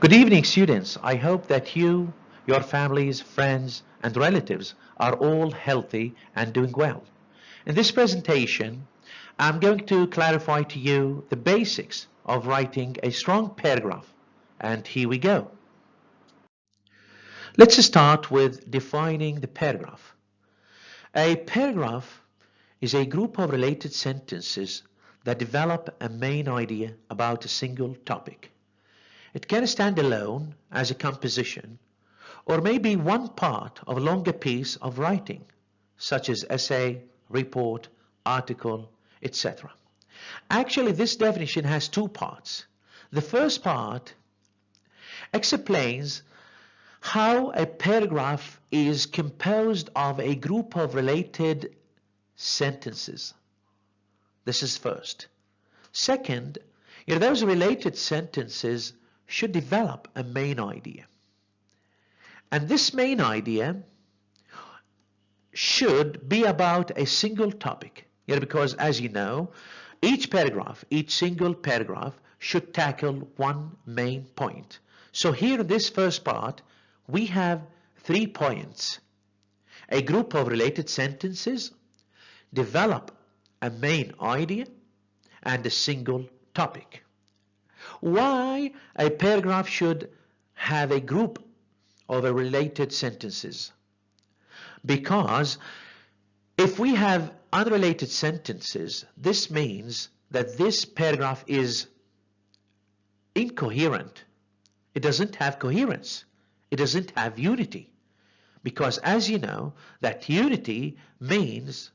Good evening, students. I hope that you, your families, friends, and relatives are all healthy and doing well. In this presentation, I'm going to clarify to you the basics of writing a strong paragraph. And here we go. Let's start with defining the paragraph. A paragraph is a group of related sentences that develop a main idea about a single topic. It can stand alone as a composition, or maybe one part of a longer piece of writing, such as essay, report, article, etc. Actually, this definition has two parts. The first part explains how a paragraph is composed of a group of related sentences. This is first. Second, those related sentences should develop a main idea. And this main idea should be about a single topic. Because as you know, each single paragraph should tackle one main point. So here in this first part, we have 3 points. A group of related sentences, develop a main idea, and a single topic. Why a paragraph should have a group of related sentences? Because if we have unrelated sentences, this means that this paragraph is incoherent. It doesn't have coherence. It doesn't have unity. Because as you know, that unity means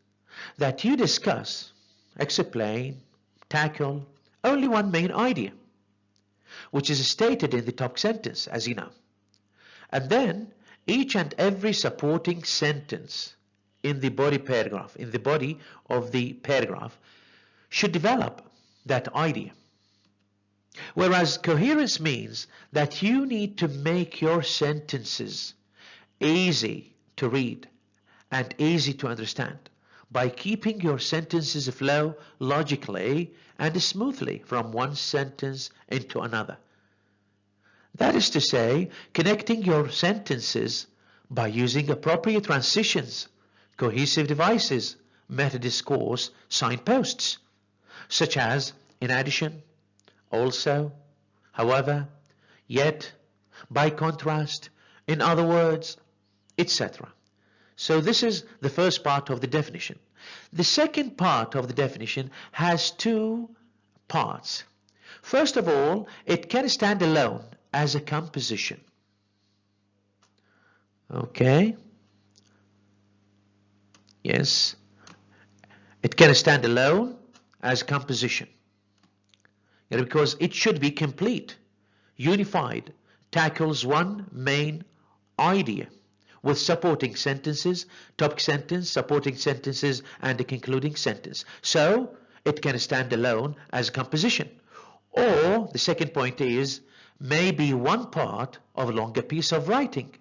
that you discuss, explain, tackle only one main idea, which is stated in the top sentence, as you know. And then each and every supporting sentence in the body of the paragraph should develop that idea. Whereas coherence means that you need to make your sentences easy to read and easy to understand by keeping your sentences flow logically and smoothly from one sentence into another. That is to say, connecting your sentences by using appropriate transitions, cohesive devices, meta-discourse, signposts, such as in addition, also, however, yet, by contrast, in other words, etc. So this is the first part of the definition. The second part of the definition has 2 parts. First of all, it can stand alone as a composition. Okay. Yes. It can stand alone as a composition. Because it should be complete, unified, tackles one main idea with supporting sentences, topic sentence, supporting sentences, and a concluding sentence. So it can stand alone as a composition. Or the second point is maybe one part of a longer piece of writing.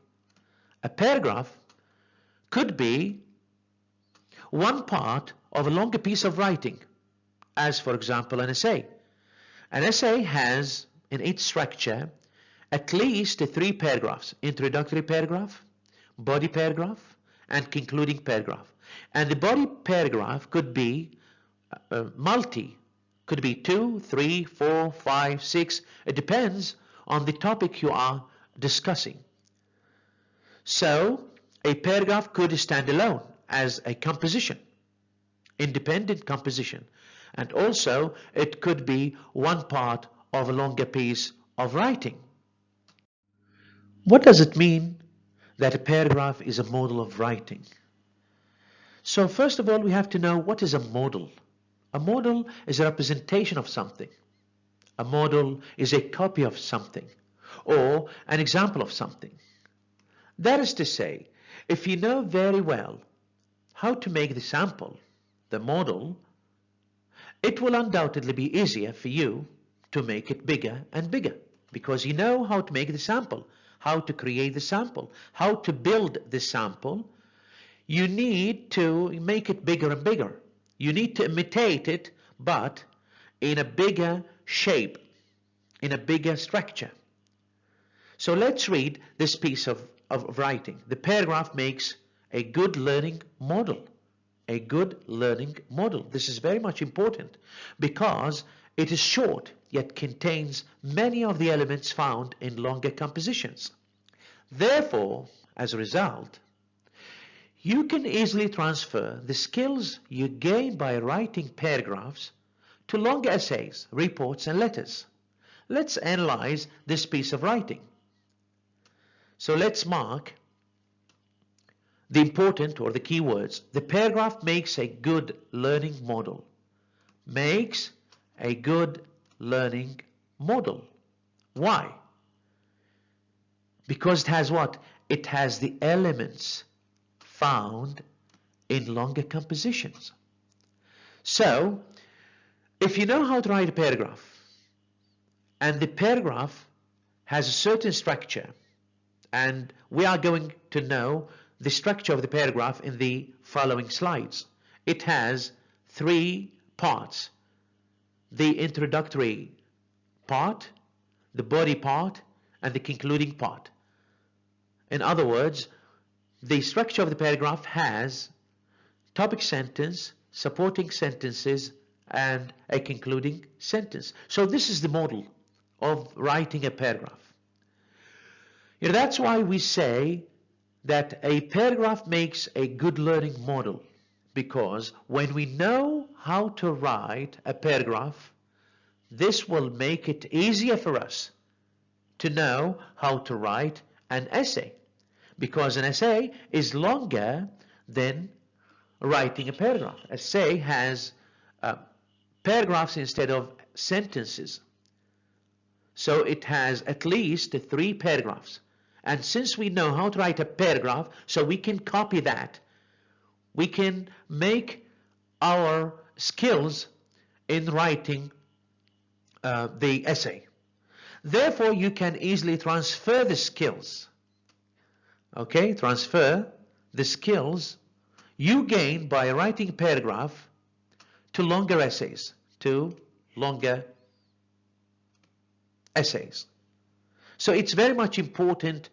A paragraph could be one part of a longer piece of writing, as for example an essay. An essay has in its structure at least 3 paragraphs: introductory paragraph, body paragraph, and concluding paragraph. And the body paragraph could be could be 2, 3, 4, 5, 6. It depends on the topic you are discussing. So a paragraph could stand alone as a composition, independent composition. And also it could be one part of a longer piece of writing. What does it mean that a paragraph is a model of writing? So first of all, we have to know what is a model. A model is a representation of something. A model is a copy of something or an example of something. That is to say, if you know very well how to make the sample, the model, it will undoubtedly be easier for you to make it bigger and bigger because you know how to make the sample, how to create the sample, how to build the sample. You need to make it bigger and bigger. You need to imitate it, but in a bigger shape, in a bigger structure. So let's read this piece of writing. The paragraph makes a good learning model. A good learning model. This is very much important because it is short yet contains many of the elements found in longer compositions. Therefore, as a result, you can easily transfer the skills you gain by writing paragraphs to longer essays, reports, and letters. Let's analyze this piece of writing. So let's mark the important or the key words. The paragraph makes a good learning model. Makes a good learning model. Why? Because it has what? It has the elements found in longer compositions. So, if you know how to write a paragraph, and the paragraph has a certain structure, and we are going to know the structure of the paragraph in the following slides. It has three parts: the introductory part, the body part, and the concluding part. In other words, the structure of the paragraph has topic sentence, supporting sentences, and a concluding sentence. So this is the model of writing a paragraph. That's why we say that a paragraph makes a good learning model, because when we know how to write a paragraph, this will make it easier for us to know how to write an essay, because an essay is longer than writing a paragraph. Essay has paragraphs instead of sentences, so it has at least 3 paragraphs. And since we know how to write a paragraph, so we can copy that. We can make our skills in writing the essay. Therefore, you can easily transfer the skills. Okay, transfer the skills you gain by writing a paragraph to longer essays, So it's very much important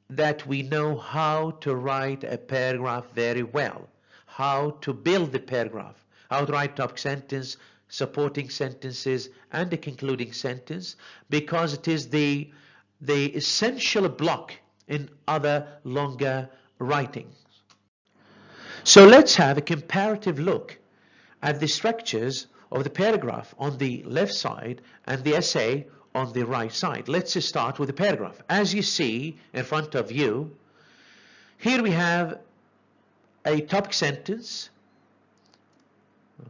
that we know how to write a paragraph very well, how to build the paragraph, how to write topic sentence, supporting sentences, and the concluding sentence, because it is the essential block in other longer writings. So let's have a comparative look at the structures of the paragraph on the left side and the essay on the right side. Let's just start with the paragraph. As you see in front of you, here we have a topic sentence,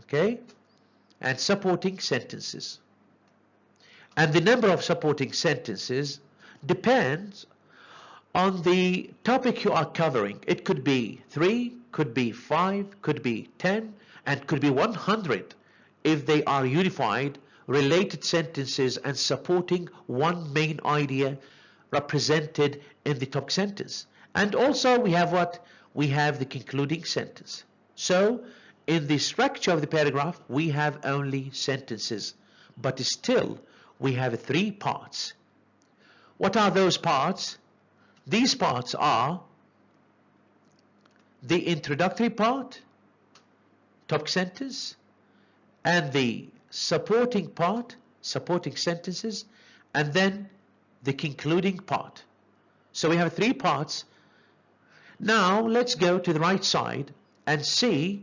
okay, and supporting sentences. And the number of supporting sentences depends on the topic you are covering. It could be 3, could be 5, could be 10, and could be 100 if they are unified, related sentences and supporting one main idea represented in the topic sentence. And also we have what? We have the concluding sentence. So in the structure of the paragraph, we have only sentences, but still we have 3 parts. What are those parts? These parts are the introductory part, topic sentence, and the supporting part, supporting sentences, and then the concluding part. So we have 3 parts. Now let's go to the right side and see,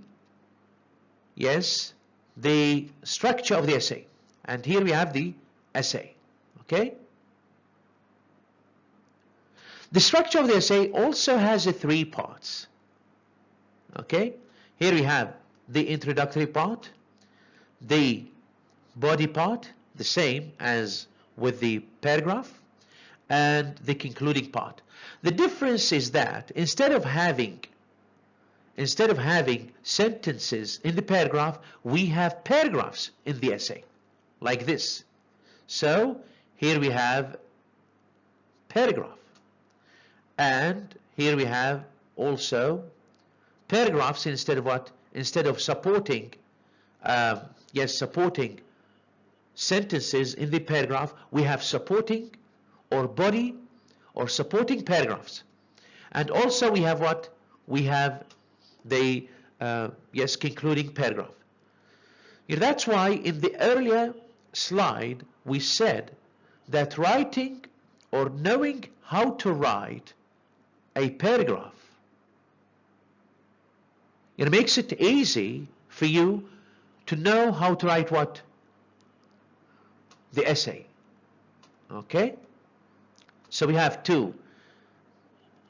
yes, the structure of the essay. And here we have the essay, okay? The structure of the essay also has 3 parts, okay? Here we have the introductory part, the body part, the same as with the paragraph, and the concluding part. The difference is that instead of having sentences in the paragraph, we have paragraphs in the essay, like this. So here we have paragraph, and here we have also paragraphs instead of what? Instead of supporting, supporting sentences in the paragraph, we have supporting or body or supporting paragraphs. And also we have what? We have the concluding paragraph. That's why in the earlier slide we said that writing or knowing how to write a paragraph, it makes it easy for you to know how to write what? The essay. Okay? So we have to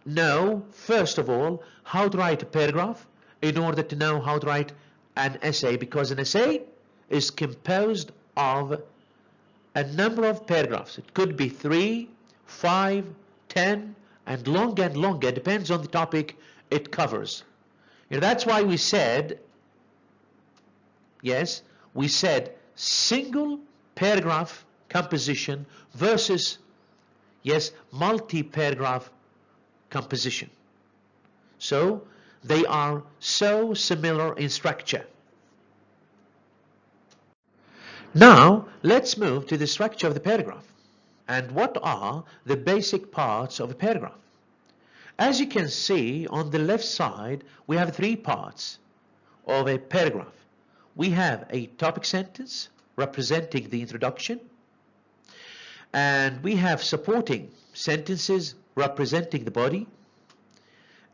know, first of all, how to write a paragraph in order to know how to write an essay, because an essay is composed of a number of paragraphs. It could be 3, 5, 10, and longer, depends on the topic it covers. That's why we said, yes, we said single paragraph composition versus, yes, multi-paragraph composition. So they are so similar in structure. Now let's move to the structure of the paragraph. And what are the basic parts of a paragraph? As you can see on the left side, we have 3 parts of a paragraph. We have a topic sentence representing the introduction, and we have supporting sentences representing the body,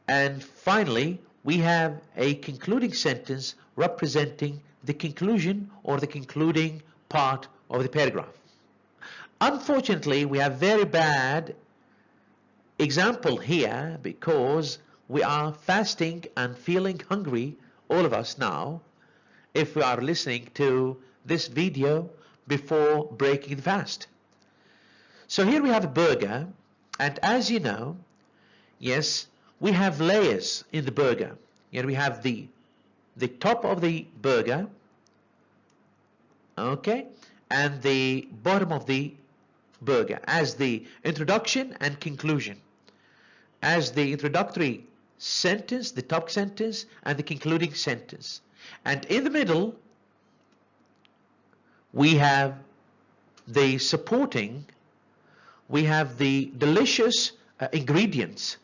and finally we have a concluding sentence representing the conclusion or the concluding part of the paragraph. Unfortunately, we have very bad example here because we are fasting and feeling hungry, all of us now, if we are listening to this video before breaking the fast. So here we have a burger, and as you know, yes, we have layers in the burger. Here we have the top of the burger, okay, and the bottom of the burger as the introduction and conclusion, as the introductory sentence, the top sentence, and the concluding sentence. And in the middle we have the supporting, we have the delicious ingredients,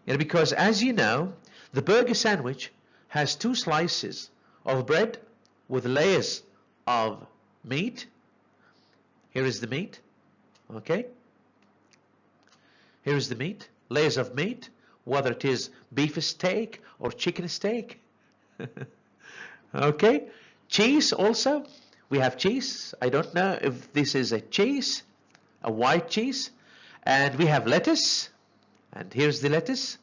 because as you know, the burger sandwich has 2 slices of bread with layers of meat. Here is the meat. Okay, here is the meat, layers of meat, whether it is beef steak or chicken steak. Okay, cheese also, we have cheese. I don't know if this is a cheese, a white cheese, and we have lettuce, and here's the lettuce.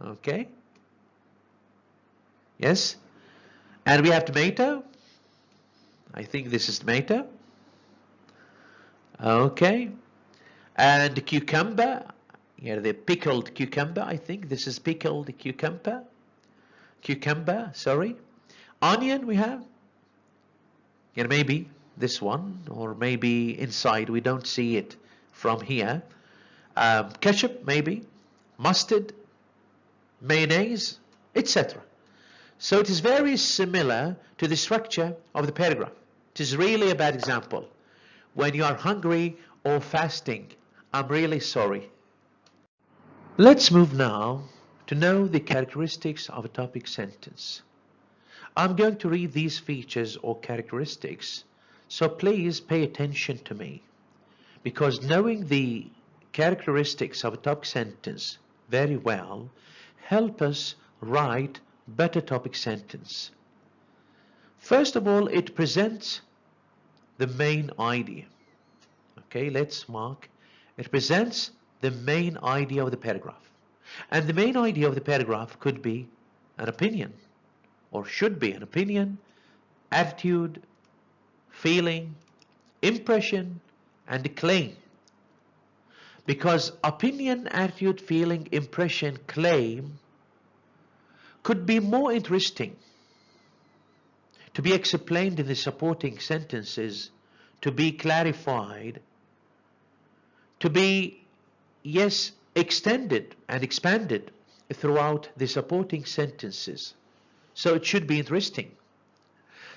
Okay, yes, and we have tomato. I think this is tomato. Okay, and cucumber, the pickled cucumber, I think this is pickled cucumber, sorry. Onion we have, maybe this one, or maybe inside, we don't see it from here. Ketchup maybe, mustard, mayonnaise, etc. So it is very similar to the structure of the paragraph. It is really a bad example. When you are hungry or fasting, I'm really sorry. Let's move now to know the characteristics of a topic sentence. I'm going to read these features or characteristics, so please pay attention to me, because knowing the characteristics of a topic sentence very well help us write better topic sentence. First of all, it presents the main idea. Okay, let's mark. It presents the main idea of the paragraph. And the main idea of the paragraph could be an opinion, or should be an opinion, attitude, feeling, impression, and a claim. Because opinion, attitude, feeling, impression, claim could be more interesting to be explained in the supporting sentences, to be clarified, to be, yes, extended and expanded throughout the supporting sentences. So it should be interesting.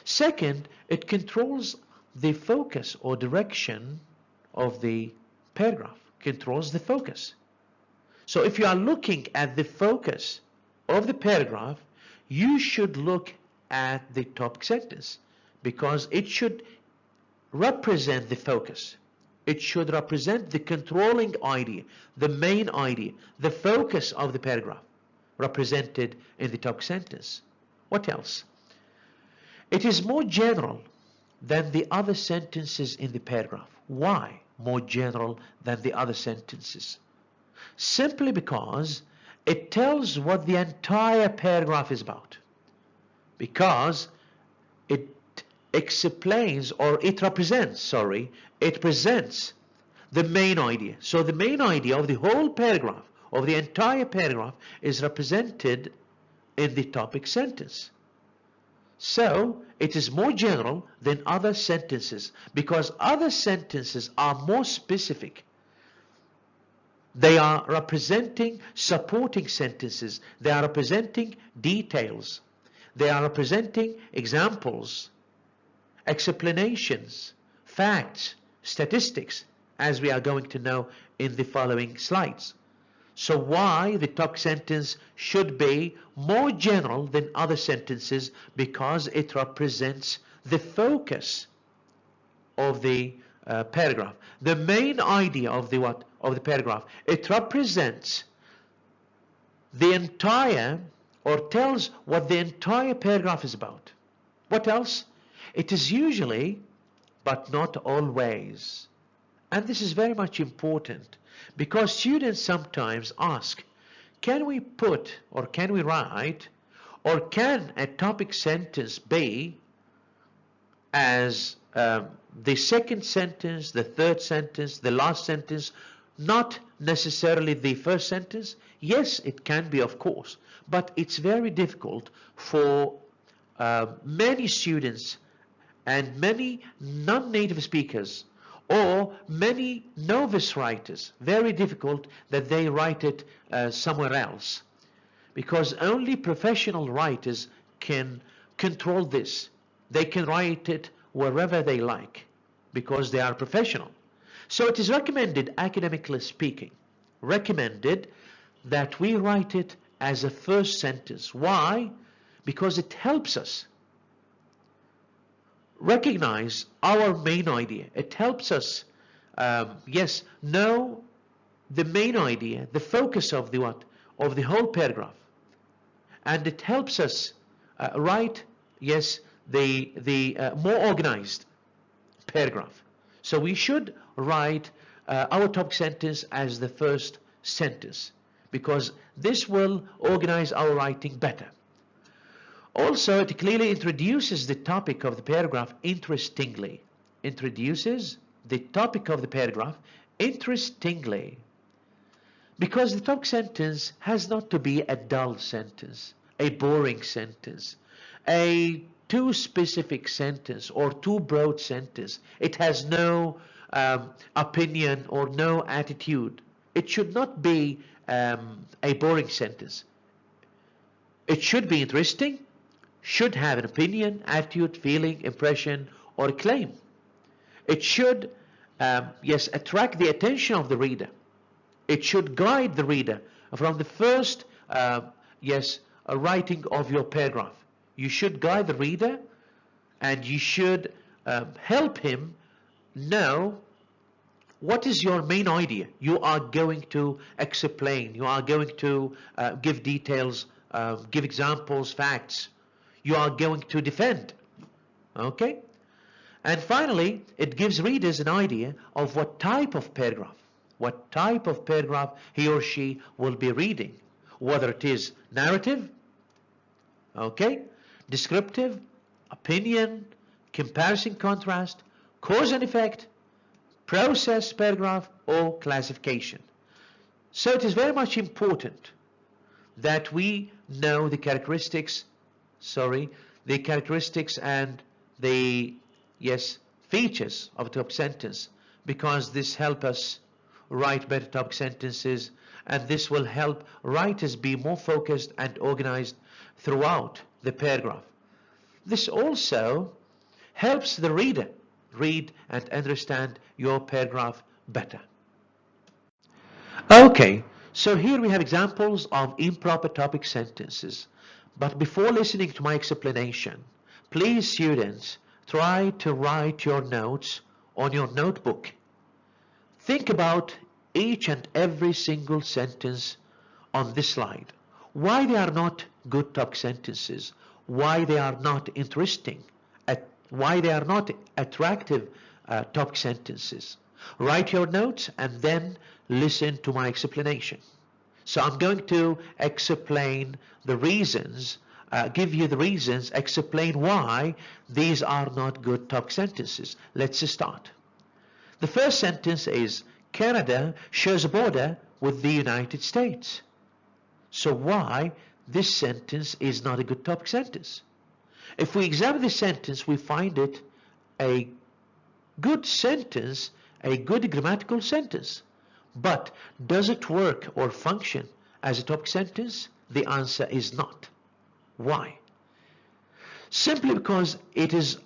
Second, it controls the focus or direction of the paragraph. controls the focus. So if you are looking at the focus of the paragraph, you should look at the topic sentence because it should represent the focus. It should represent the controlling idea, the main idea, the focus of the paragraph represented in the topic sentence. What else? It is more general than the other sentences in the paragraph. Why more general than the other sentences? Simply because it tells what the entire paragraph is about. Because it explains, or it represents, it presents the main idea. So the main idea of the whole paragraph, of the entire paragraph, is represented in the topic sentence. So it is more general than other sentences because other sentences are more specific. They are representing supporting sentences. They are representing details. They are representing examples, explanations, facts, statistics, as we are going to know in the following slides. So why the topic sentence should be more general than other sentences? Because it represents the focus of the paragraph, the main idea of the paragraph. It represents the entire, or tells what the entire paragraph is about. What else? It is usually, but not always. And this is very much important because students sometimes ask, can we put, or can we write, or can a topic sentence be as the second sentence, the third sentence, the last sentence, not necessarily the first sentence? Yes, it can be, of course, but it's very difficult for many students and many non-native speakers or many novice writers, very difficult that they write it somewhere else, because only professional writers can control this. They can write it wherever they like because they are professional. So it is recommended, academically speaking, recommended that we write it as a first sentence. Why? Because it helps us recognize our main idea. It helps us, know the main idea, the focus of the of the whole paragraph, and it helps us write, the more organized paragraph. So we should write our topic sentence as the first sentence because this will organize our writing better. Also, it clearly introduces the topic of the paragraph interestingly. Introduces the topic of the paragraph interestingly. Because the topic sentence has not to be a dull sentence, a boring sentence, a too specific sentence or too broad sentence. It has no opinion or no attitude. It should not be a boring sentence. It should be interesting, should have an opinion, attitude, feeling, impression, or claim. It should, attract the attention of the reader. It should guide the reader from the first, writing of your paragraph. You should guide the reader and you should help him know what is your main idea. You are going to explain, you are going to give details, give examples, facts. You are going to defend. Okay? And finally, it gives readers an idea of what type of paragraph he or she will be reading, whether it is narrative, okay, descriptive, opinion, comparison, contrast, cause and effect, process paragraph, or classification. So it is very much important that we know the characteristics and the features of a topic sentence, because this helps us write better topic sentences, and this will help writers be more focused and organized throughout the paragraph. This also helps the reader read and understand your paragraph better. Okay, so here we have examples of improper topic sentences. But before listening to my explanation, please students, try to write your notes on your notebook. Think about each and every single sentence on this slide. Why they are not good topic sentences, why they are not interesting, why they are not attractive topic sentences. Write your notes and then listen to my explanation. So I'm going to explain the reasons, give you the reasons, explain why these are not good topic sentences. Let's start. The first sentence is Canada shares a border with the United States. So why this sentence is not a good topic sentence? If we examine this sentence, we find it a good sentence, a good grammatical sentence. But does it work or function as a topic sentence? The answer is not. Why? Simply because it is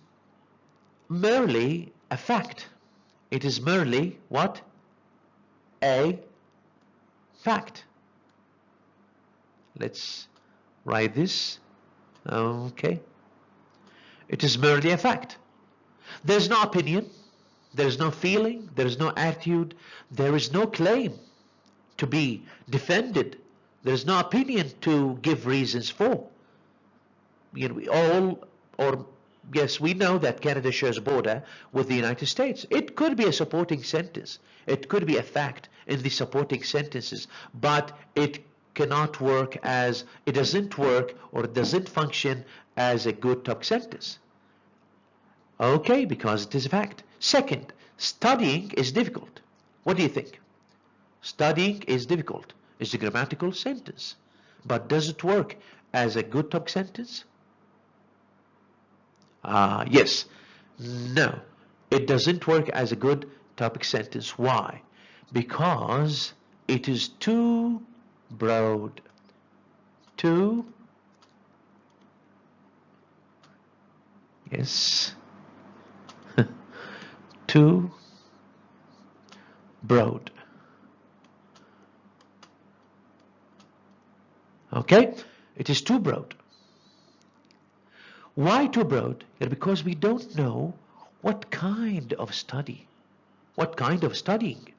merely a fact. It is merely what? A fact. Let's write this. Okay. It is merely a fact. There's no opinion, there is no feeling, there is no attitude, there is no claim to be defended, there is no opinion to give reasons for. You know, we all, or yes, we know that Canada shares a border with the United States. It could be a supporting sentence, it could be a fact in the supporting sentences, but it cannot work as, it doesn't work or it doesn't function as a good topic sentence. Okay, because it is a fact. Second, studying is difficult. What do you think? Studying is difficult. It's a grammatical sentence. But does it work as a good topic sentence? Yes. No, it doesn't work as a good topic sentence. Why? Because it is too broad. Yes. Too broad. Okay, it is too broad. Why too broad? Because we don't know what kind of study, what kind of studying,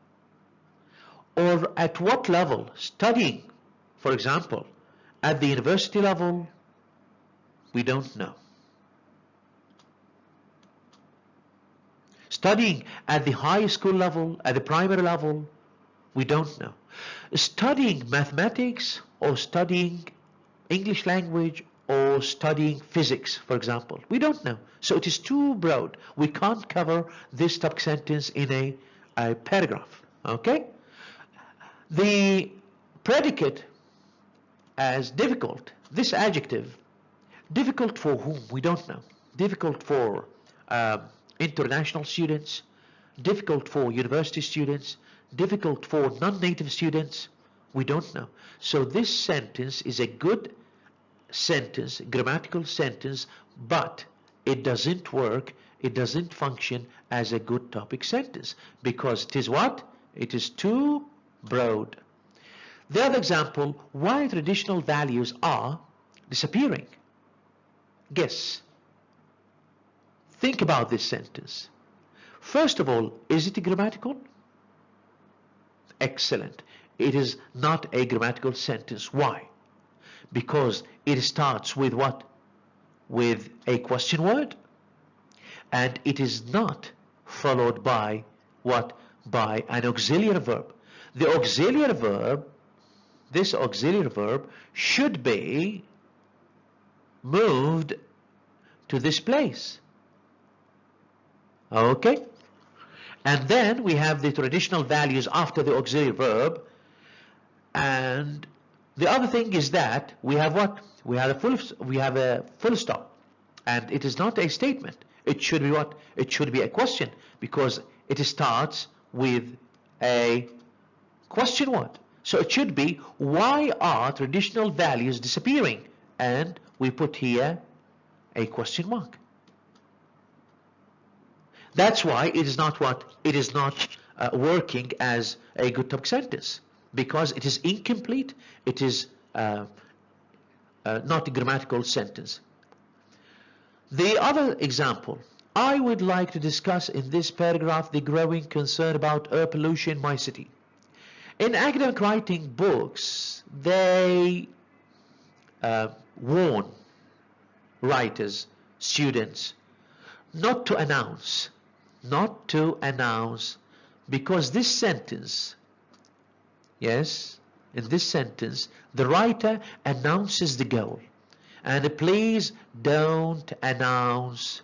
or at what level studying. For example, at the university level, we don't know. Studying at the high school level, at the primary level, we don't know. Studying mathematics or studying English language or studying physics, for example, we don't know. So it is too broad. We can't cover this topic sentence in a paragraph. Okay? The predicate as difficult, this adjective, difficult for whom? We don't know. Difficult for international students, difficult for university students, difficult for non-native students, we don't know. So this sentence is a good sentence, grammatical sentence, but it doesn't work, it doesn't function as a good topic sentence because it is what? It is too broad. The other example, why traditional values are disappearing. Guess. Think about this sentence. First of all, is it grammatical? Excellent. It is not a grammatical sentence. Why? Because it starts with what? With a question word. And it is not followed by what? By an auxiliary verb. The auxiliary verb, this auxiliary verb should be moved to this place. Okay? And then we have the traditional values after the auxiliary verb. And the other thing is that we have what? We have a full stop. And it is not a statement. It should be what? It should be a question because it starts with a question word. So it should be, why are traditional values disappearing? And we put here a question mark. That's why it is not what? It is not working as a good topic sentence. because it is incomplete, it is not a grammatical sentence. The other example, I would like to discuss in this paragraph the growing concern about air pollution in my city. In academic writing books, they warn writers, students, not to announce, because this sentence, yes, in this sentence, the writer announces the goal. And please don't announce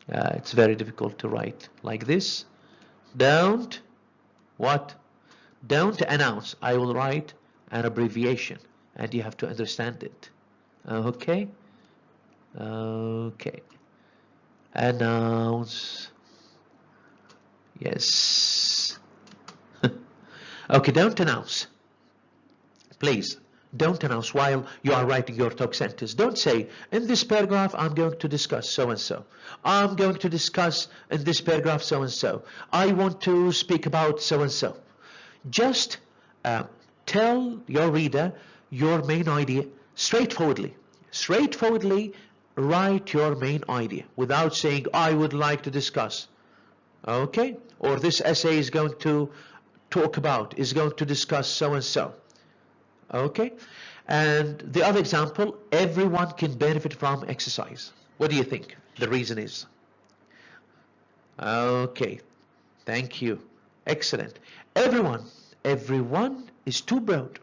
it's very difficult to write like this. Don't announce. I will write an abbreviation and you have to understand it. Okay? Okay. Announce. Yes. Okay, don't announce. Please, don't announce while you are writing your talk sentence. Don't say, in this paragraph, I'm going to discuss so-and-so. I'm going to discuss in this paragraph so-and-so. I want to speak about so-and-so. Just tell your reader your main idea straightforwardly. Straightforwardly write your main idea without saying, I would like to discuss. Okay? Or this essay is going to is going to discuss so-and-so. Okay? And the other example, everyone can benefit from exercise. What do you think the reason is? Okay. Thank you. Excellent. Everyone is too broad.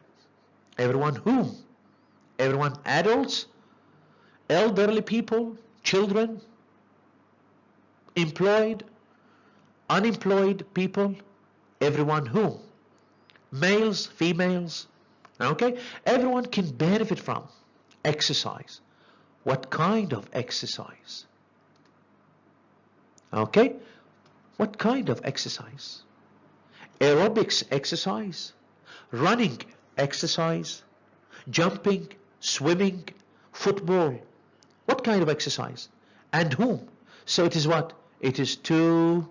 Everyone whom? Everyone, adults, elderly people, children, employed, unemployed people, everyone whom? Males, females, okay? Everyone can benefit from exercise. What kind of exercise? Okay? What kind of exercise? Aerobics exercise, running exercise, jumping, swimming, football. What kind of exercise? And whom? So it is what? It is too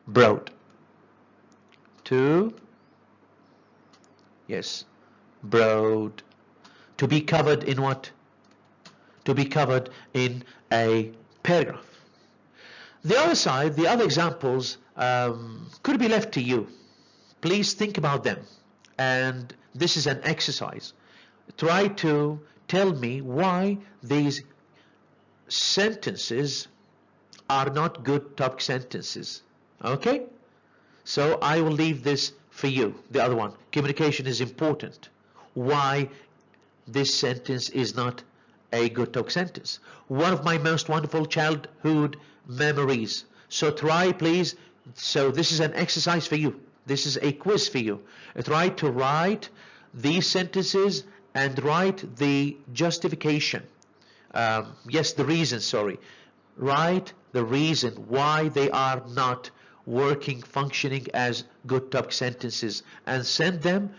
broad. Too, yes, broad. To be covered in what? To be covered in a paragraph. The other side, the other examples could be left to you. Please think about them. And this is an exercise. Try to tell me why these sentences are not good topic sentences. Okay? So I will leave this for you. The other one, communication is important. Why this sentence is not a good topic sentence. One of my most wonderful childhood memories. So try, please. So this is an exercise for you. This is a quiz for you. Try to write these sentences and write the justification. Yes, the reason, sorry. Write the reason why they are not working, functioning as good topic sentences, and send them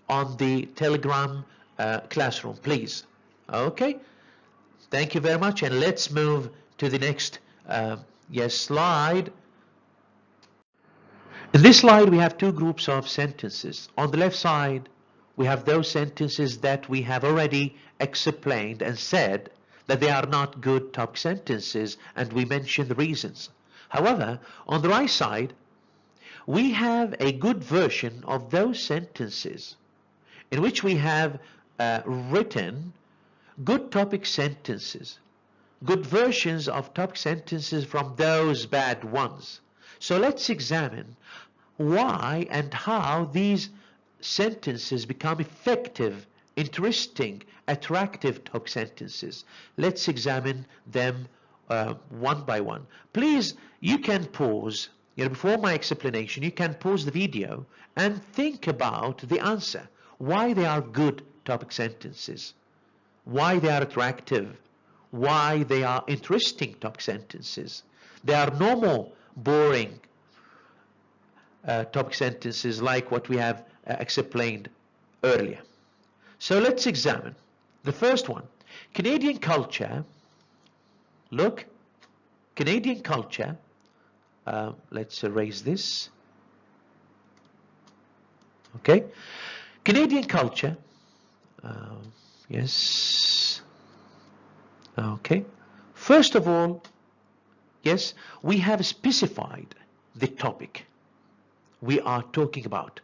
on the Telegram classroom, please. Okay? Thank you very much, and let's move to the next slide. In this slide, we have two groups of sentences. On the left side, we have those sentences that we have already explained and said that they are not good topic sentences, and we mentioned the reasons. However, on the right side, we have a good version of those sentences in which we have written good topic sentences, good versions of topic sentences from those bad ones. So let's examine why and how these sentences become effective, interesting, attractive topic sentences. Let's examine them one by one. Please, you can pause, before my explanation, you can pause the video and think about the answer. Why they are good topic sentences, why they are attractive, why they are interesting topic sentences. They are no more boring topic sentences like what we have explained earlier. So let's examine the first one. Canadian culture, look, Canadian culture, let's erase this. Okay, Canadian culture, yes, okay. First of all, yes, we have specified the topic we are talking about.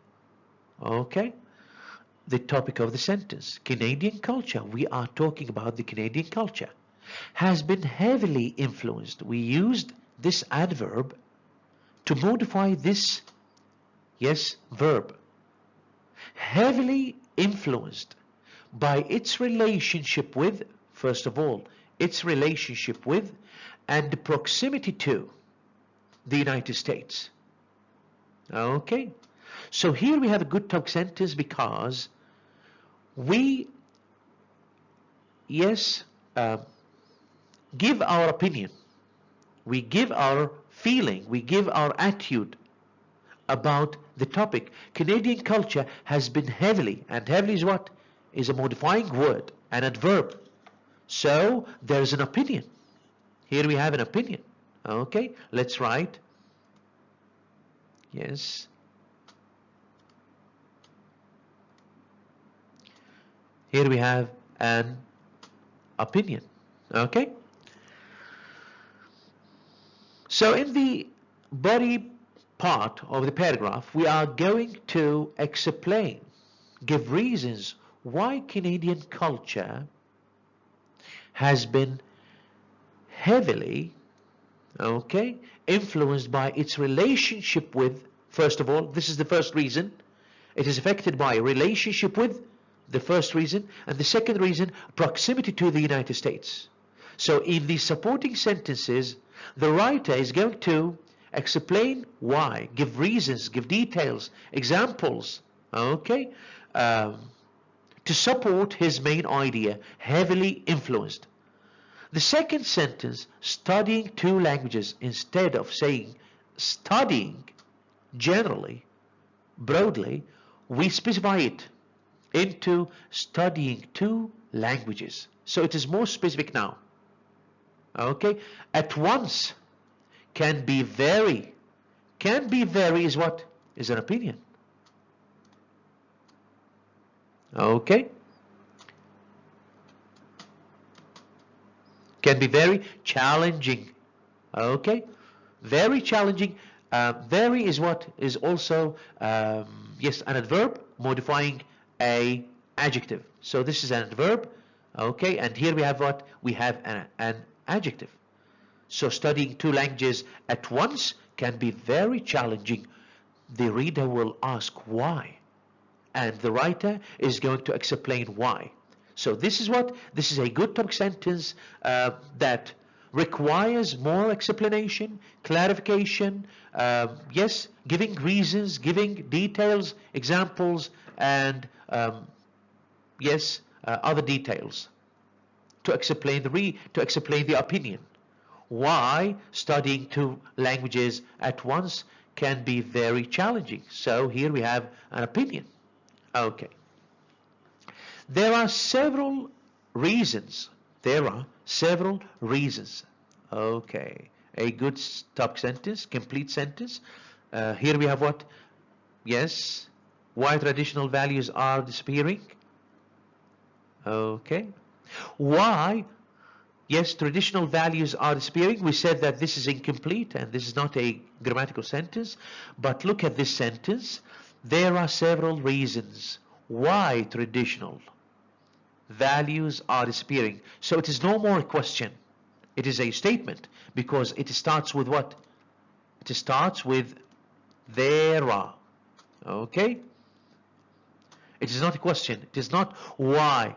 Okay, the topic of the sentence, Canadian culture, we are talking about the Canadian culture, has been heavily influenced. We used this adverb to modify this, yes, verb. Heavily influenced by its relationship with, first of all, its relationship with and proximity to the United States. Okay, so here we have a good topic sentence because we, yes, give our opinion, we give our feeling, we give our attitude about the topic. Canadian culture has been heavily, and heavily is what? Is a modifying word, an adverb. So there's an opinion. Here we have an opinion. Okay, let's write. Yes. Here we have an opinion. Okay. So in the body part of the paragraph, we are going to explain, give reasons why Canadian culture has been heavily, okay, influenced by its relationship with, first of all, this is the first reason, it is affected by relationship with, the first reason, and the second reason, proximity to the United States. So in the supporting sentences, the writer is going to explain why, give reasons, give details, examples, okay, to support his main idea, heavily influenced. The second sentence, studying two languages, instead of saying studying generally, broadly, we specify it into studying two languages. So it is more specific now. Okay, at once can be very. Can be very is what? Is an opinion. Okay. Can be very challenging. Okay. Very challenging. Very is what? Is also, yes, an adverb modifying a adjective. So this is an adverb. Okay. And here we have what? We have an adjective. So studying two languages at once can be very challenging. The reader will ask why, and the writer is going to explain why. So this is what? This is a good topic sentence that requires more explanation, clarification, yes, giving reasons, giving details, examples, and yes, other details to explain the opinion. Why studying two languages at once can be very challenging. So here we have an opinion. Okay. There are several reasons. There are several reasons. Okay. A good stop sentence, complete sentence. Here we have what? Yes. Why traditional values are disappearing. Okay. Why? Yes, traditional values are disappearing. We said that this is incomplete and this is not a grammatical sentence. But look at this sentence. There are several reasons why traditional values are disappearing. So it is no more a question. It is a statement because it starts with what? It starts with there are. Okay? It is not a question. It is not why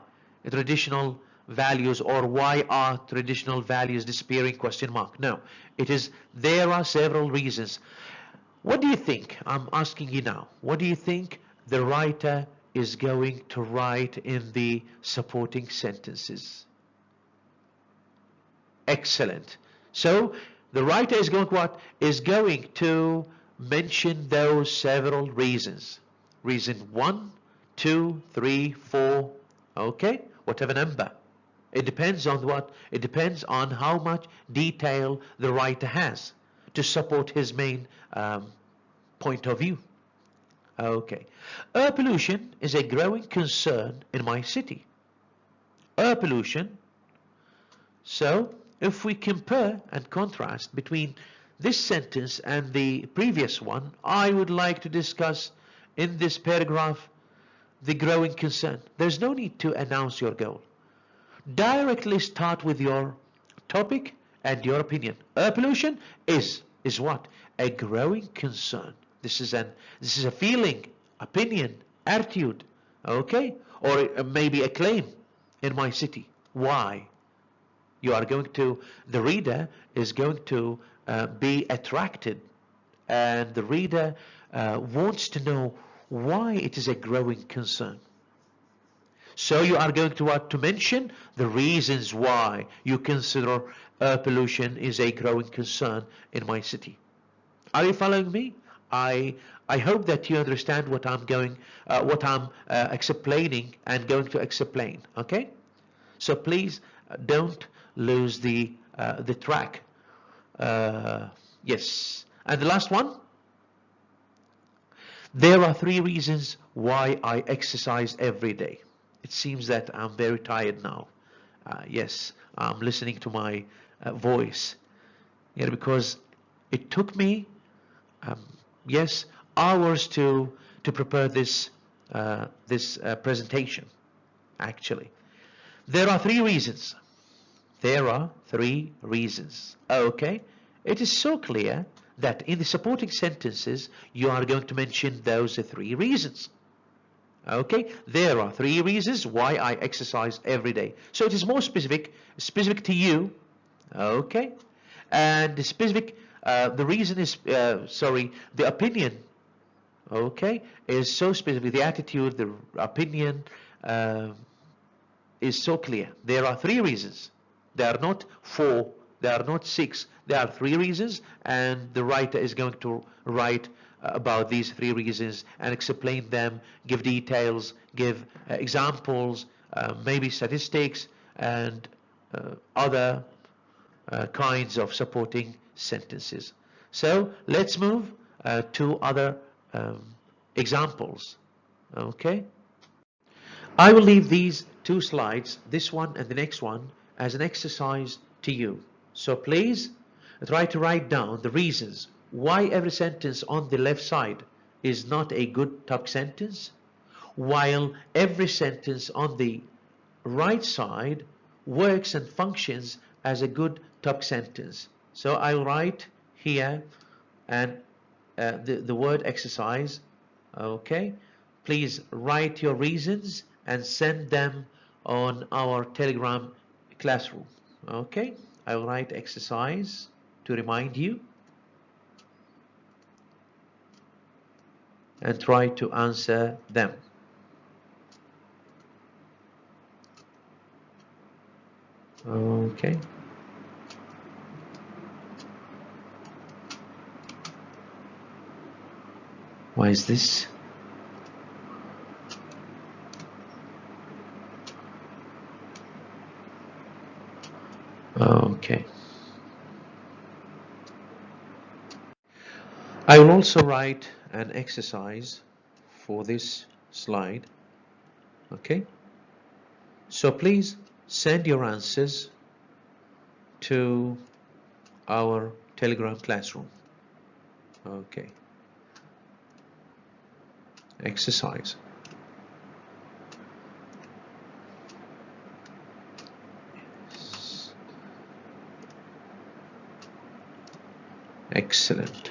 traditional values or why are traditional values disappearing, question mark. No, it is there are several reasons. What do you think? I'm asking you now. What do you think the writer is going to write in the supporting sentences? Excellent. So the writer is going what? Is going to mention those several reasons. Reason 1, 2, 3, 4, okay? Whatever number. It depends on what? It depends on how much detail the writer has to support his main point of view. Okay. Air pollution is a growing concern in my city. Air pollution. So if we compare and contrast between this sentence and the previous one, I would like to discuss in this paragraph the growing concern. There's no need to announce your goal. Directly start with your topic and your opinion. Air pollution is what? A growing concern. This is a feeling, opinion, attitude, okay? Or maybe a claim in my city. Why? The reader is going to be attracted, and the reader wants to know why it is a growing concern. So you are going to what? To mention the reasons why you consider air pollution is a growing concern in my city. Are you following me? I hope that you understand what I'm explaining and going to explain. Okay? So please don't lose the track. Yes. And the last one. There are 3 reasons why I exercise every day. It seems that I'm very tired now. Yes, I'm listening to my voice. Because it took me, yes, hours to prepare this presentation. Actually, there are 3 reasons. There are 3 reasons. Okay, it is so clear that in the supporting sentences you are going to mention those 3 reasons. Okay, there are 3 reasons why I exercise every day. So it is more specific to you. Okay, and the specific, the reason is, the opinion. Okay, is so specific. The attitude, the opinion is so clear. There are 3 reasons. There are not 4. There are not 6. There are 3 reasons, and the writer is going to write about these 3 reasons and explain them, give details, give examples, maybe statistics, and other kinds of supporting sentences. So let's move to other examples. Okay. I will leave these 2 slides, this one and the next one, as an exercise to you. So please try to write down the reasons why every sentence on the left side is not a good topic sentence, while every sentence on the right side works and functions as a good topic sentence. So I'll write here and the word exercise. Okay, please write your reasons and send them on our Telegram classroom. Okay, I will write exercise to remind you and try to answer them. Okay. Why is this? Okay. I will also write an exercise for this slide. Okay. So please send your answers to our Telegram classroom. Okay. Exercise. Excellent.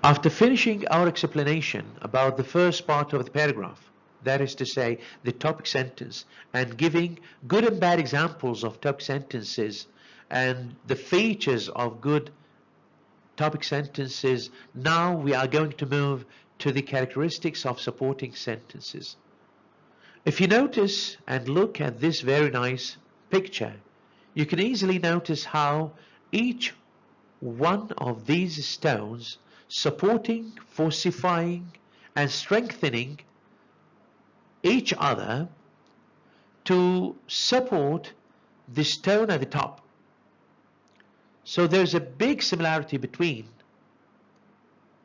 After finishing our explanation about the first part of the paragraph, that is to say, the topic sentence, and giving good and bad examples of topic sentences and the features of good topic sentences, now we are going to move to the characteristics of supporting sentences. If you notice and look at this very nice picture, you can easily notice how each one of these stones supporting, falsifying, and strengthening each other to support the stone at the top. So there's a big similarity between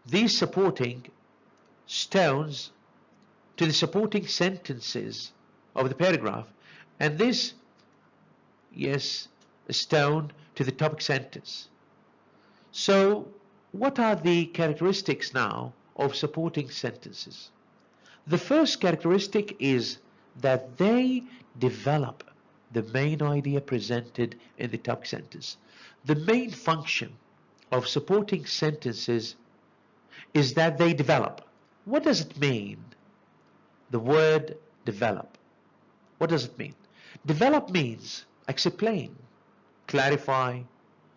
these supporting stones to the supporting sentences of the paragraph and this, yes, a stone to the topic sentence. So what are the characteristics now of supporting sentences? The first characteristic is that they develop the main idea presented in the topic sentence. The main function of supporting sentences is that they develop. What does it mean? The word develop. What does it mean? Develop means explain, clarify,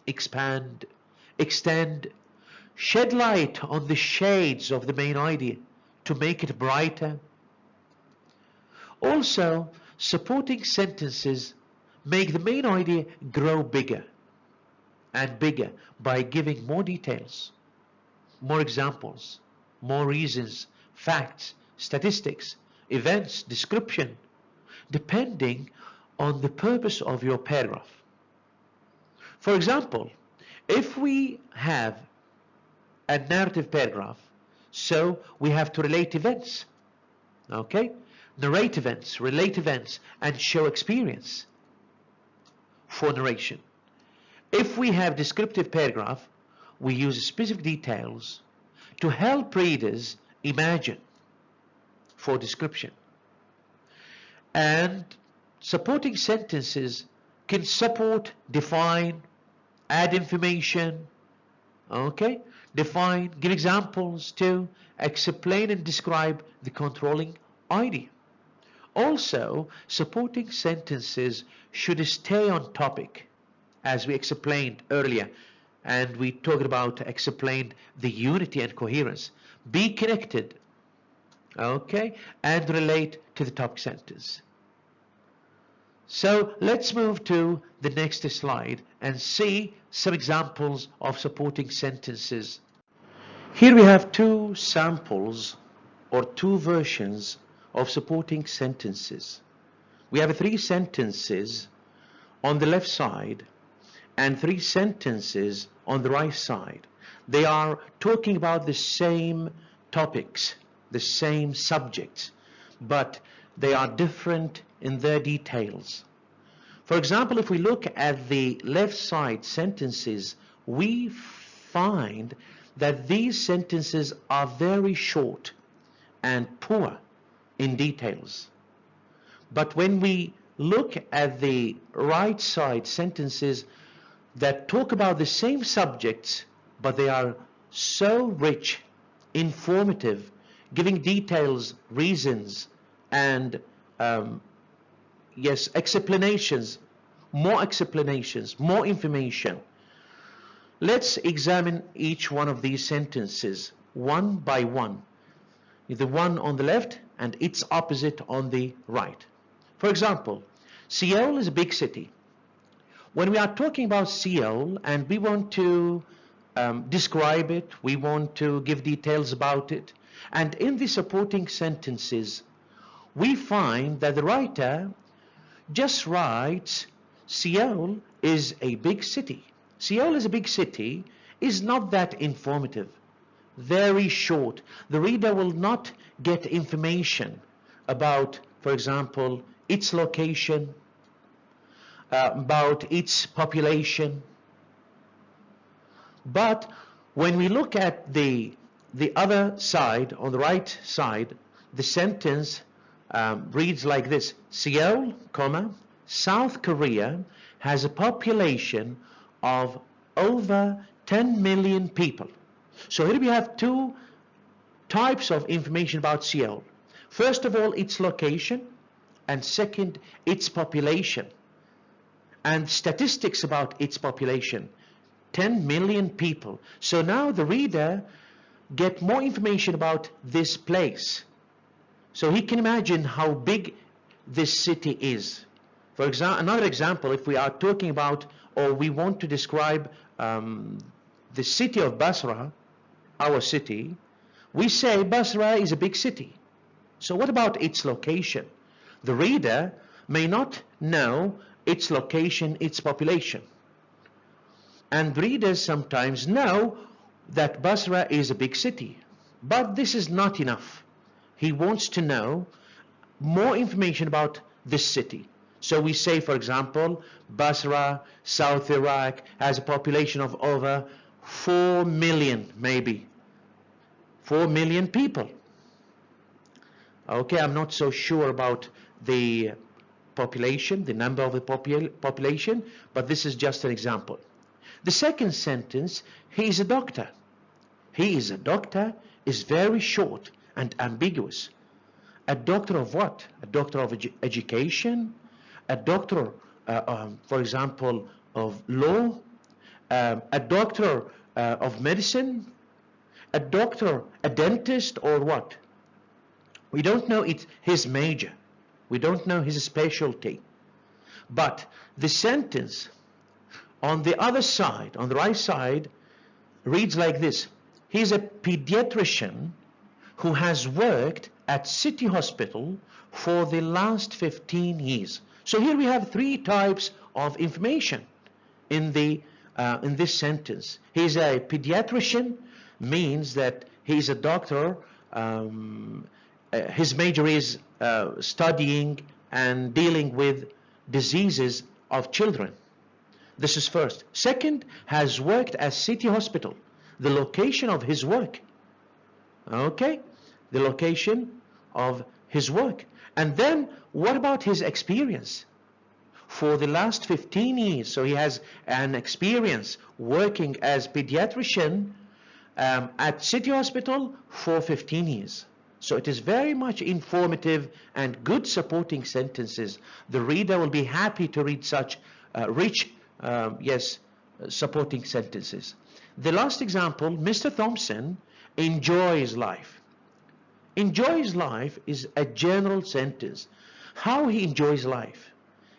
expand, extend, shed light on the shades of the main idea to make it brighter. Also, supporting sentences make the main idea grow bigger and bigger by giving more details, more examples, more reasons, facts, statistics, events, description, depending on the purpose of your paragraph. For example, if we have a narrative paragraph, so we have to relate events, okay? Narrate events, relate events, and show experience for narration. If we have descriptive paragraph, we use specific details to help readers imagine for description. And supporting sentences can support, define, add information, okay? Define, give examples to explain and describe the controlling idea. Also, supporting sentences should stay on topic, as we explained earlier, and we talked about explained the unity and coherence. Be connected, okay, and relate to the topic sentence. So let's move to the next slide and see some examples of supporting sentences. Here we have two samples or two versions of supporting sentences. We have 3 sentences on the left side and 3 sentences on the right side. They are talking about the same topics, the same subjects, but they are different in their details. For example, if we look at the left side sentences, we find that these sentences are very short and poor in details. But when we look at the right side sentences that talk about the same subjects, but they are so rich, informative, giving details, reasons, and yes, explanations, more information. Let's examine each one of these sentences one by one. The one on the left and its opposite on the right. For example, Seoul is a big city. When we are talking about Seoul and we want to describe it, we want to give details about it, and in the supporting sentences, we find that the writer just writes Seoul is a big city. Seoul is a big city is not that informative, very short. The reader will not get information about, for example, its location, about its population. But when we look at the other side, on the right side, the sentence reads like this: Seoul, South Korea has a population of over 10 million people. So here we have 2 types of information about Seoul. First of all, its location, and second, its population and statistics about its population. 10 million people. So now the reader get more information about this place. So he can imagine how big this city is. For example, another example, if we are talking about or we want to describe the city of Basra, our city, we say Basra is a big city. So what about its location? The reader may not know its location, its population. And readers sometimes know that Basra is a big city. But this is not enough. He wants to know more information about this city. So we say, for example, Basra, South Iraq, has a population of over 4 million, maybe. 4 million people. Okay, I'm not so sure about the population, the number of the population, but this is just an example. The second sentence, he is a doctor. He is a doctor is very short and ambiguous. A doctor of what? A doctor of education? A doctor, for example, of law? A doctor of medicine? A doctor, a dentist, or what? We don't know his major. We don't know his specialty. But the sentence on the other side, on the right side, reads like this. He's a pediatrician who has worked at City Hospital for the last 15 years. So here we have three types of information in this sentence. He's a pediatrician, means that he's a doctor. His major is studying and dealing with diseases of children. This is first. Second, has worked at City Hospital. The location of his work. Okay? The location of his work. And then, what about his experience? For the last 15 years, so he has an experience working as pediatrician at City Hospital for 15 years. So it is very much informative and good supporting sentences. The reader will be happy to read such rich, supporting sentences. The last example, Mr. Thompson enjoys life. Enjoys life is a general sentence. How he enjoys life.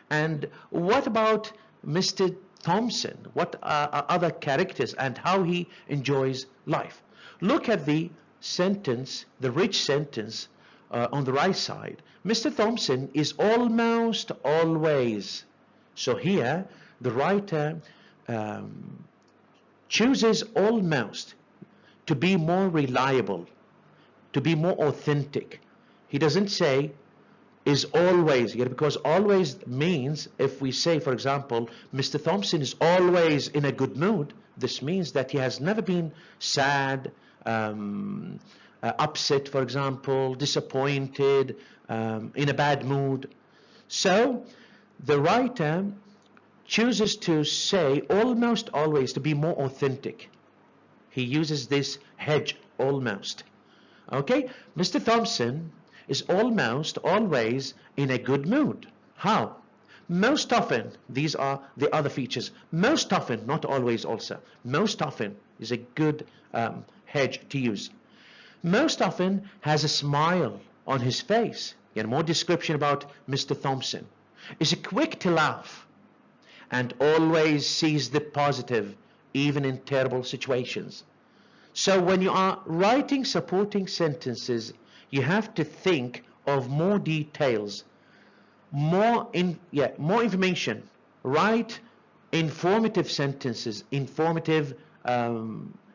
And what about Mr. Thompson? What are other characters and how he enjoys life? Look at the sentence, the rich sentence on the right side. Mr. Thompson is almost always. So here the writer chooses almost to be more reliable, to be more authentic. He doesn't say is always, because always means, if we say, for example, Mr. Thompson is always in a good mood, this means that he has never been sad, upset, for example, disappointed, in a bad mood. So the writer chooses to say almost always to be more authentic. He uses this hedge, almost. Okay, Mr. Thompson is almost always in a good mood. How? Most often, these are the other features. Most often, not always also. Most often is a good hedge to use. Most often has a smile on his face. More description about Mr. Thompson. Is quick to laugh and always sees the positive even in terrible situations. So when you are writing supporting sentences, you have to think of more details, more information. Write informative sentences, informative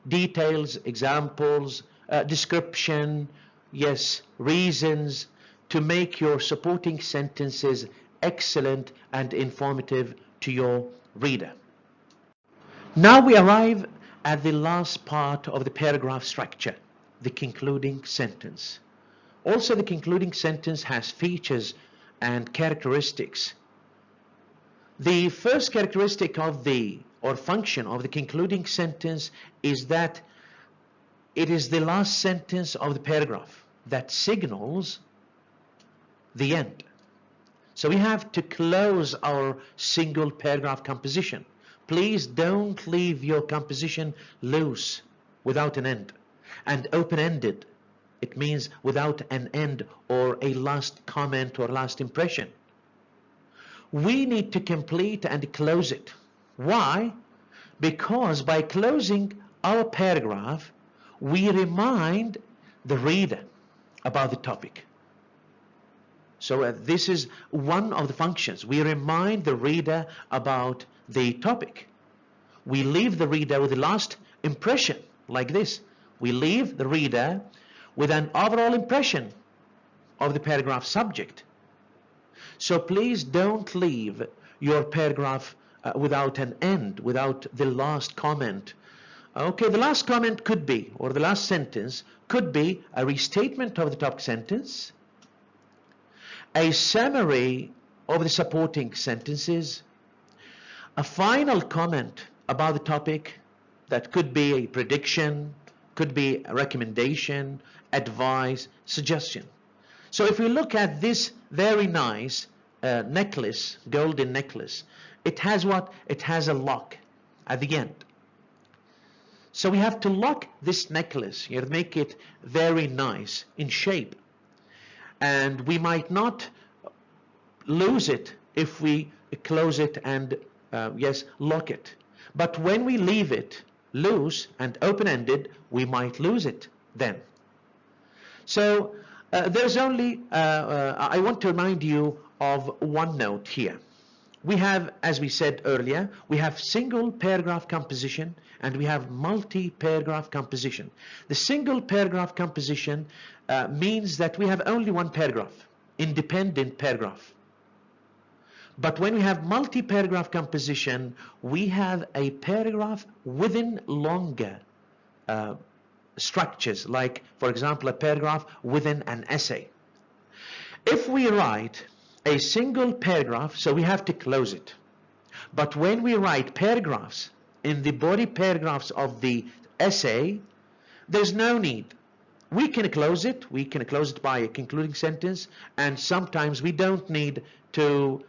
details, examples, description, reasons, to make your supporting sentences excellent and informative to your reader. Now we arrive at the last part of the paragraph structure, the concluding sentence. Also, the concluding sentence has features and characteristics. The first characteristic of or function of the concluding sentence is that it is the last sentence of the paragraph that signals the end. So we have to close our single paragraph composition. Please don't leave your composition loose without an end. And open-ended, it means without an end or a last comment or last impression. We need to complete and close it. Why? Because by closing our paragraph, we remind the reader about the topic. So this is one of the functions. We remind the reader about the topic. We leave the reader with the last impression, like this. We leave the reader with an overall impression of the paragraph subject. So please don't leave your paragraph without an end, without the last comment. Okay, the last comment could be, or the last sentence could be a restatement of the topic sentence, a summary of the supporting sentences, a final comment about the topic that could be a prediction, could be a recommendation, advice, suggestion. So if we look at this very nice necklace, golden necklace, it has what? It has a lock at the end. So we have to lock this necklace, you know, make it very nice in shape. And we might not lose it if we close it and yes, lock it. But when we leave it loose and open-ended, we might lose it then. So there's only, I want to remind you of one note here. We have, as we said earlier, we have single paragraph composition and we have multi-paragraph composition. The single paragraph composition means that we have only one paragraph, independent paragraph. But when we have multi-paragraph composition, we have a paragraph within longer structures, like, for example, a paragraph within an essay. If we write a single paragraph, so we have to close it. But when we write paragraphs in the body paragraphs of the essay, there's no need. We can close it. We can close it by a concluding sentence, and sometimes we don't need to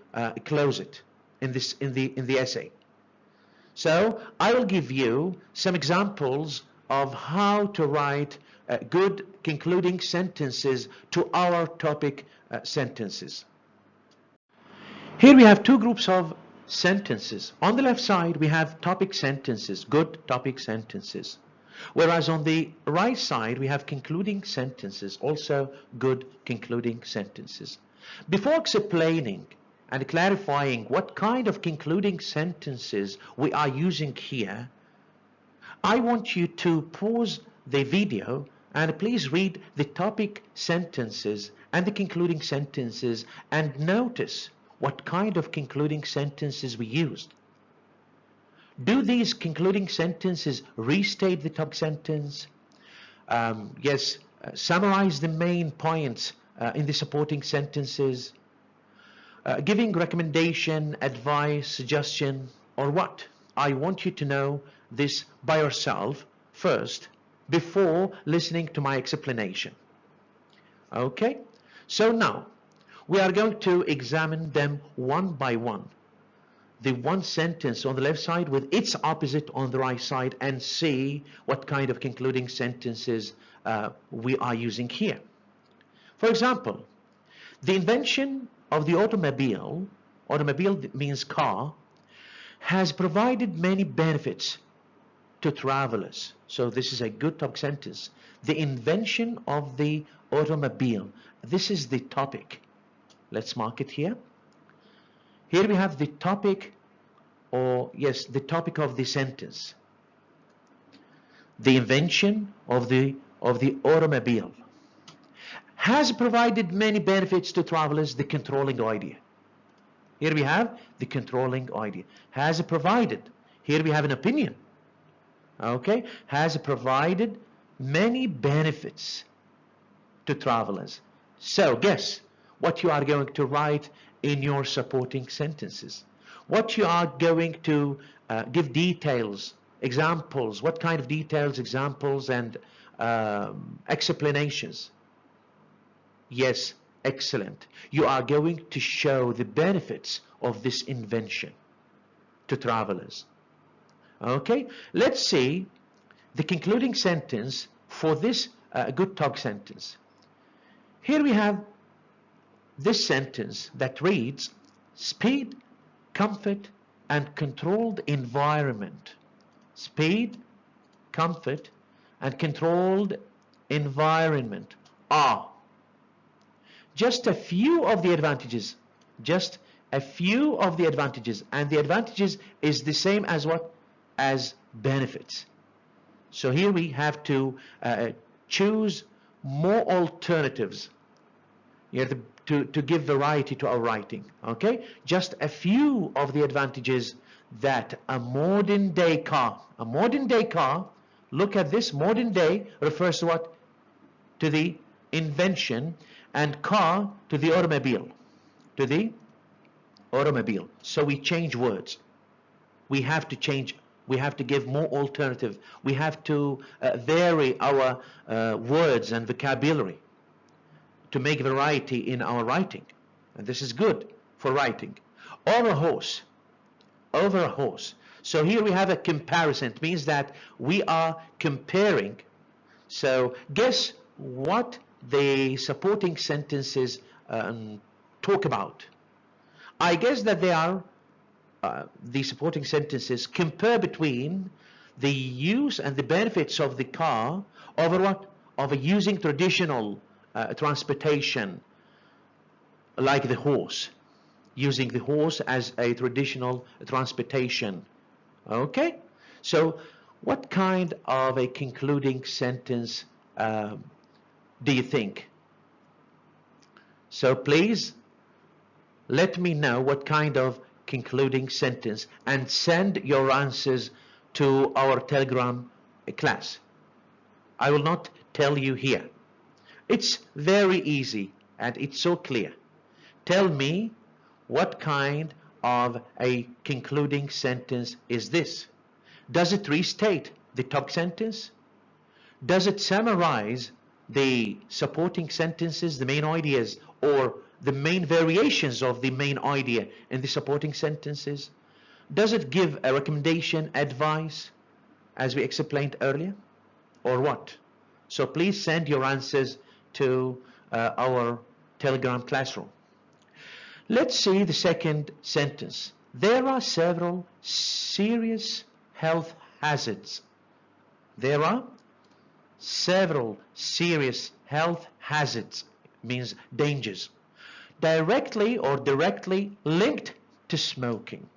close it in the essay. So I will give you some examples of how to write good concluding sentences to our topic sentences. Here we have two groups of sentences. On the left side we have topic sentences, good topic sentences. Whereas on the right side we have concluding sentences, also good concluding sentences. Before explaining and clarifying what kind of concluding sentences we are using here, I want you to pause the video and please read the topic sentences and the concluding sentences and notice what kind of concluding sentences we used. Do these concluding sentences restate the topic sentence? Yes, summarize the main points in the supporting sentences, giving recommendation, advice, suggestion, or what? I want you to know this by yourself first before listening to my explanation. Okay, so now we are going to examine them one by one. The one sentence on the left side with its opposite on the right side, and see what kind of concluding sentences we are using here. For example, the invention of the automobile means car, has provided many benefits to travelers. So this is a good topic sentence. The invention of the automobile. This is the topic. Let's mark it here. Here we have the topic, or yes, the topic of the sentence. The invention of the automobile has provided many benefits to travelers, the controlling idea. Here we have the controlling idea. Has provided. Here we have an opinion. Okay, has provided many benefits to travelers. So guess what you are going to write in your supporting sentences. What you are going to give details, examples, what kind of details, examples, and explanations. Yes, excellent. You are going to show the benefits of this invention to travelers. Okay, let's see the concluding sentence for this good topic sentence. Here we have this sentence that reads, speed, comfort, and controlled environment. Speed, comfort, and controlled environment are just a few of the advantages, just a few of the advantages, and the advantages is the same as what? As benefits. So here we have to choose more alternatives, you have to give variety to our writing. Okay, just a few of the advantages that a modern day car, look at this, modern day refers to what? To the invention, and car to the automobile, so we change words. We have to change, we have to give more alternative, we have to vary our words and vocabulary to make variety in our writing, and this is good for writing. Over a horse, so here we have a comparison. It means that we are comparing. So guess what the supporting sentences talk about. I guess that they are the supporting sentences compare between the use and the benefits of the car over what? Over using traditional transportation like the horse, using the horse as a traditional transportation. Okay, so what kind of a concluding sentence do you think? So please let me know what kind of concluding sentence, and send your answers to our Telegram class. I will not tell you here. It's very easy and it's so clear. Tell me what kind of a concluding sentence is this? Does it restate the top sentence? Does it summarize the supporting sentences, the main ideas, or the main variations of the main idea in the supporting sentences? Does it give a recommendation, advice, as we explained earlier, or what? So please send your answers to our Telegram classroom. Let's see the second sentence. There are several serious health hazards. There are several serious health hazards, means dangers, directly or directly linked to smoking.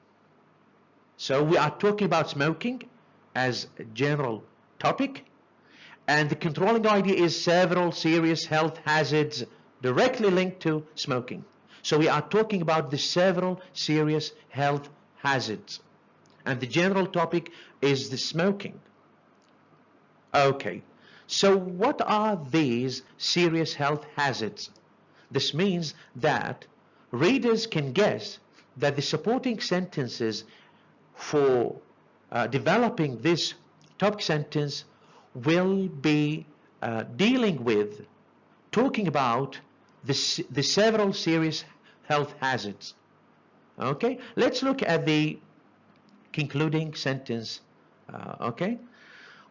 So we are talking about smoking as a general topic, and the controlling idea is several serious health hazards directly linked to smoking. So we are talking about the several serious health hazards, and the general topic is the smoking. Okay, so what are these serious health hazards? This means that readers can guess that the supporting sentences for developing this topic sentence will be dealing with, talking about the several serious health hazards. Okay, let's look at the concluding sentence. Okay,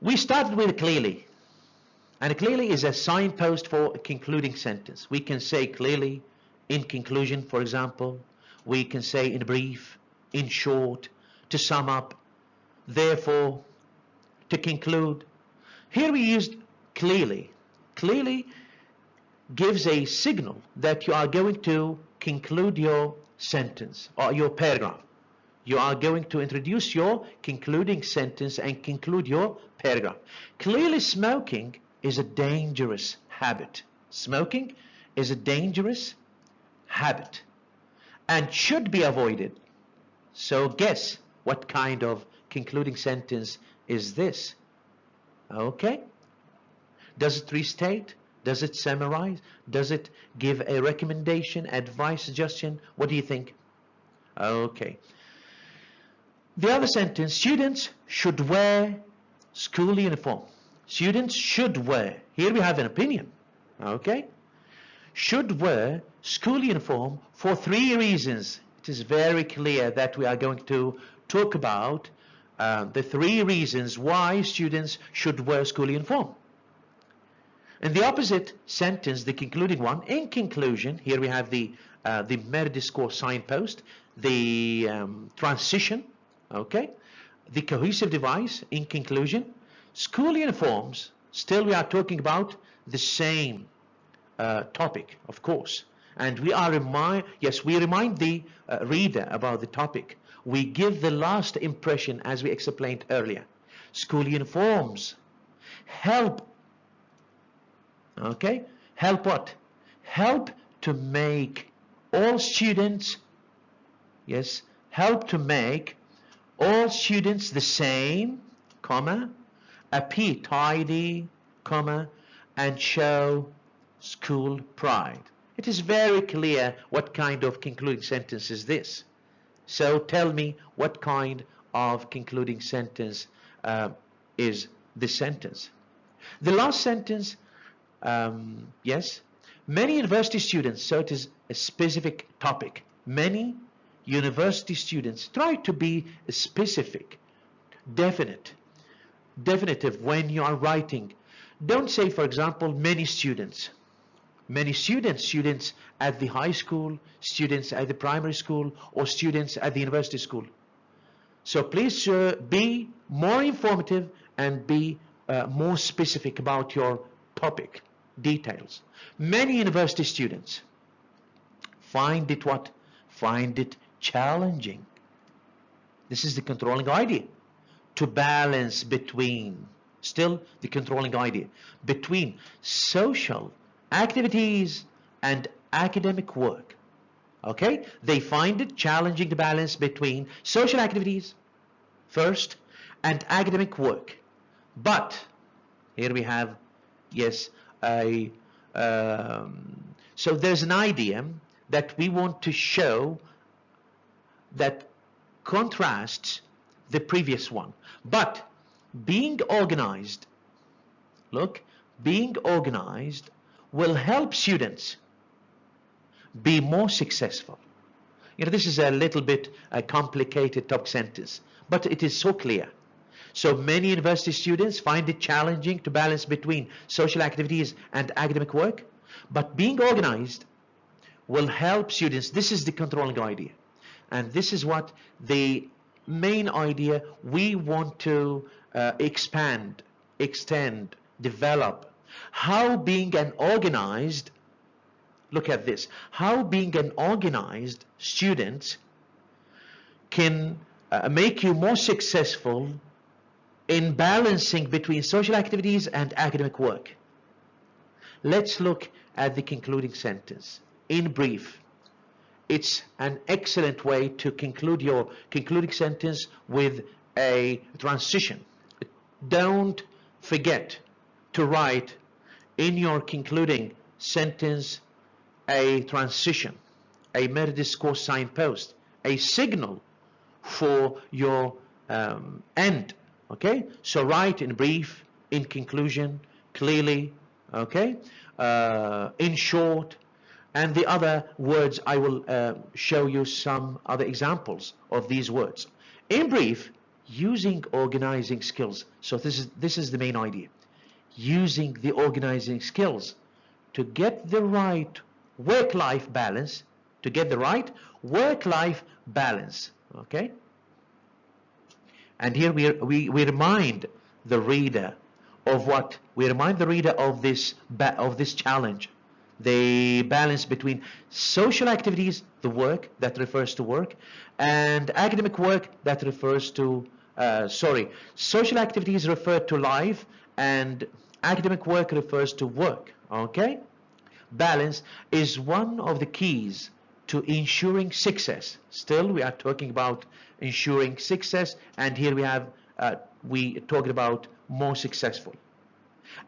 we started with clearly, and clearly is a signpost for a concluding sentence. We can say clearly, in conclusion, for example. We can say in brief, in short, to sum up, therefore, to conclude. Here we used clearly. Clearly gives a signal that you are going to conclude your sentence or your paragraph. You are going to introduce your concluding sentence and conclude your paragraph. Clearly, smoking is a dangerous habit. Smoking is a dangerous habit and should be avoided. So guess what kind of concluding sentence is this? Okay? Does it restate? Does it summarize? Does it give a recommendation, advice, suggestion? What do you think? Okay. The other sentence, students should wear school uniform. Students should wear. Here we have an opinion. Okay? Should wear school uniform for 3 reasons. It is very clear that we are going to talk about the 3 reasons why students should wear school uniform. In the opposite sentence, the concluding one, in conclusion, here we have the meta-discourse signpost, the transition, okay, the cohesive device, in conclusion, school uniforms. Still we are talking about the same topic, of course. And we remind the reader about the topic. We give the last impression as we explained earlier. School uniforms help, okay? Help what? Help to make all students, yes, help to make all students the same, comma, appear tidy, comma, and show school pride. It is very clear what kind of concluding sentence is this. So tell me what kind of concluding sentence is this sentence. The last sentence, yes, many university students, so it is a specific topic. Many university students try to be specific, definitive when you are writing. Don't say, for example, many students. Many students at the high school, students at the primary school, or students at the university school. So please be more informative and be more specific about your topic details. Many university students find it what? Find it challenging. This is the controlling idea. To balance between, still the controlling idea, between social activities and academic work. Okay? They find it challenging to balance between social activities first and academic work. But here we have, yes, so there's an idea that we want to show that contrasts the previous one. But being organized, look, being organized will help students be more successful. You know, this is a little bit a complicated top sentence, but it is so clear. So many university students find it challenging to balance between social activities and academic work, but being organized will help students. This is the controlling idea. And this is what the main idea we want to expand, extend, develop. How being an organized, look at this, how being an organized student can make you more successful in balancing between social activities and academic work. Let's look at the concluding sentence. In brief, it's an excellent way to conclude your concluding sentence with a transition. Don't forget to write in your concluding sentence a transition, a meta-discourse signpost, a signal for your end. Okay, so write in brief, in conclusion, clearly, okay, in short, and the other words I will show you some other examples of these words. In brief, using organizing skills. So this is the main idea. Using the organizing skills to get the right work-life balance, okay? And here we remind the reader of what? We remind the reader of this challenge. The balance between social activities, the work that refers to work, and academic work that refers to, social activities refer to life and academic work refers to work, okay? Balance is one of the keys to ensuring success. Still, we are talking about ensuring success, and here we talking about more successful.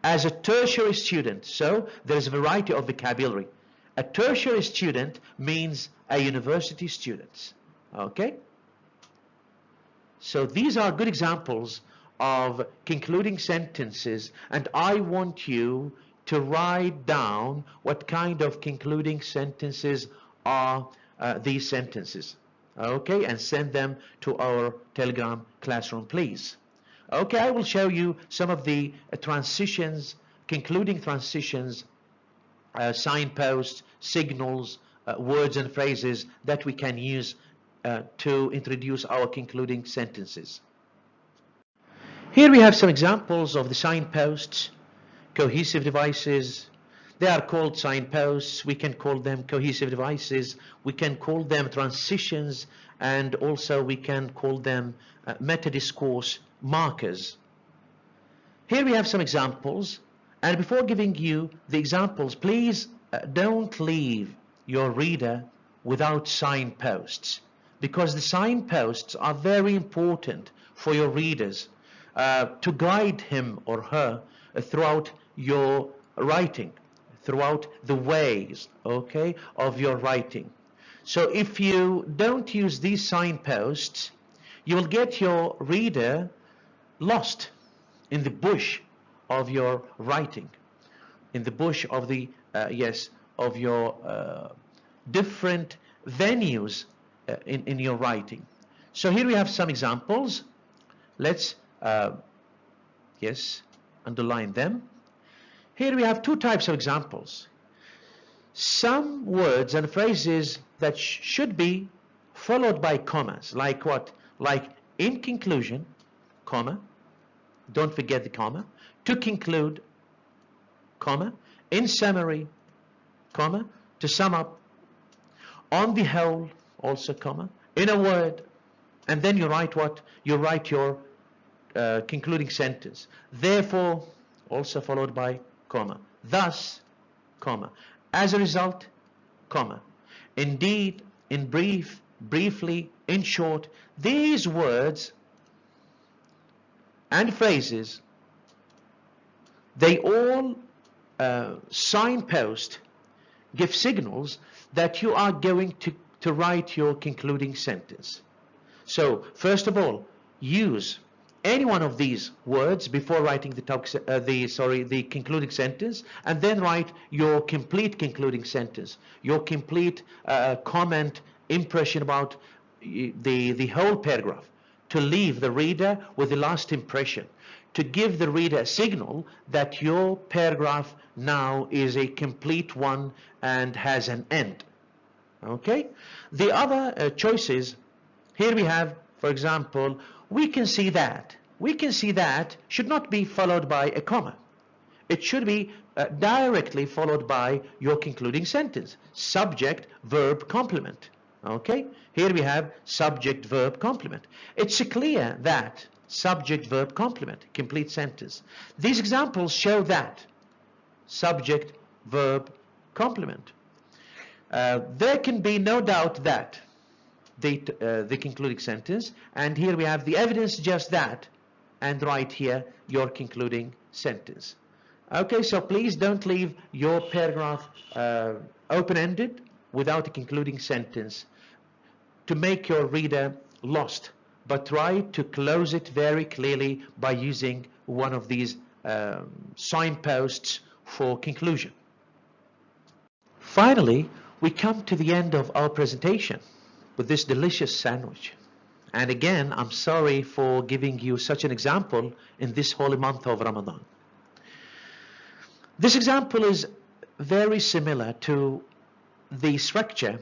As a tertiary student, so there is a variety of vocabulary. A tertiary student means a university student, okay? So these are good examples of concluding sentences, and I want you to write down what kind of concluding sentences are these sentences, okay, and send them to our Telegram classroom, please. Okay, I will show you some of the transitions, concluding transitions, signposts, signals, words and phrases that we can use to introduce our concluding sentences. Here we have some examples of the signposts, cohesive devices, They are called signposts. We can call them cohesive devices. We can call them transitions, and also we can call them meta-discourse markers. Here we have some examples, and before giving you the examples, please don't leave your reader without signposts, because the signposts are very important for your readers to guide him or her throughout your writing, throughout the ways, okay, of your writing. So if you don't use these signposts, you will get your reader lost in the bush of your writing, in the bush of the of your different venues in your writing. So here we have some examples. Let's underline them. Here we have two types of examples. Some words and phrases that should be followed by commas, like what? Like in conclusion, comma, don't forget the comma, to conclude, comma, in summary, comma, to sum up, on the whole, also comma, in a word, and then you write what? You write your concluding sentence. Therefore, also followed by comma. Thus, comma. As a result, comma. Indeed, in brief, briefly, in short. These words and phrases, they all signpost, give signals that you are going to write your concluding sentence. So, first of all, use any one of these words before writing the concluding sentence, and then write your complete concluding sentence, your complete comment, impression about the whole paragraph, to leave the reader with the last impression, to give the reader a signal that your paragraph now is a complete one and has an end. Okay? The other choices, here we have, for example, we can see that. We can see that should not be followed by a comma. It should be directly followed by your concluding sentence. Subject, verb, complement. Okay? Here we have subject, verb, complement. It's clear that subject, verb, complement, complete sentence. These examples show that subject, verb, complement. There can be no doubt that the concluding sentence, and here we have the evidence just that, and write here your concluding sentence. Okay, so please don't leave your paragraph open-ended without a concluding sentence to make your reader lost, but try to close it very clearly by using one of these signposts for conclusion. Finally, we come to the end of our presentation with this delicious sandwich. And again, I'm sorry for giving you such an example in this holy month of Ramadan. This example is very similar to the structure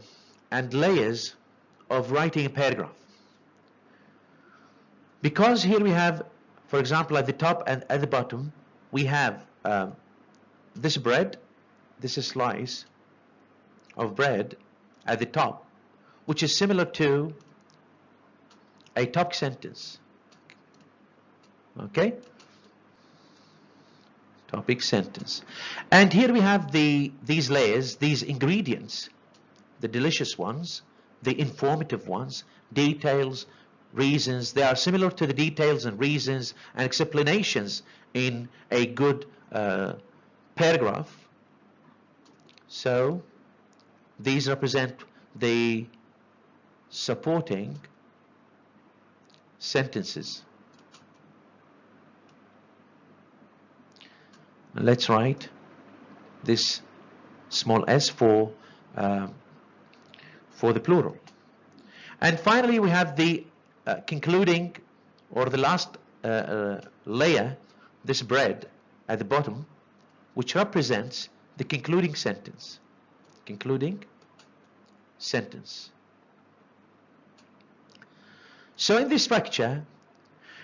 and layers of writing a paragraph. Because here we have, for example, at the top and at the bottom, we have this bread, this is a slice of bread at the top, which is similar to a topic sentence. Okay? Topic sentence. And here we have these layers, these ingredients, the delicious ones, the informative ones, details, reasons. They are similar to the details and reasons and explanations in a good paragraph. So these represent the supporting sentences. Let's write this small s for the plural. And finally, we have the concluding, or the last layer, this bread at the bottom, which represents the concluding sentence. Concluding sentence. So in this structure,